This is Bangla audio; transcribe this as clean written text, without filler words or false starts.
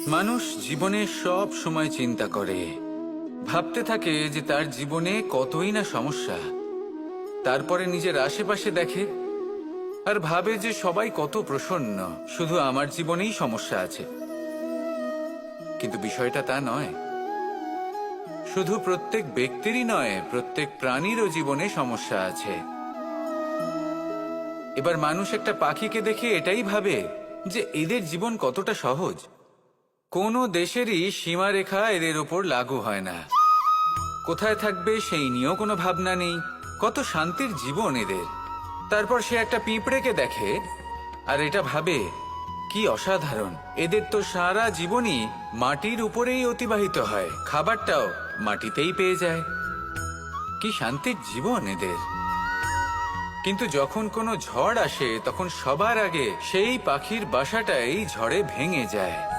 মানুষ জীবনে সব সময় চিন্তা করে, ভাবতে থাকে যে তার জীবনে কতই না সমস্যা। তারপরে নিজের আশেপাশে দেখে আর ভাবে যে সবাই কত প্রসন্ন, শুধু আমার জীবনেই সমস্যা আছে। কিন্তু বিষয়টা তা নয়। শুধু প্রত্যেক ব্যক্তিরই নয়, প্রত্যেক প্রাণীরও জীবনে সমস্যা আছে। এবার মানুষ একটা পাখিকে দেখে এটাই ভাবে যে এদের জীবন কতটা সহজ। কোনো দেশেরই সীমারেখা এদের ওপর লাগু হয় না। কোথায় থাকবে সেই নিয়েও কোনো ভাবনা নেই। কত শান্তির জীবন এদের। তারপর সে একটা পিঁপড়েকে দেখে আর এটা ভাবে কি অসাধারণ, এদের তো সারা জীবনই মাটির উপরেই অতিবাহিত হয়, খাবারটাও মাটিতেই পেয়ে যায়। কি শান্তির জীবন এদের। কিন্তু যখন কোনো ঝড় আসে তখন সবার আগে সেই পাখির বাসাটাই ঝড়ে ভেঙে যায়।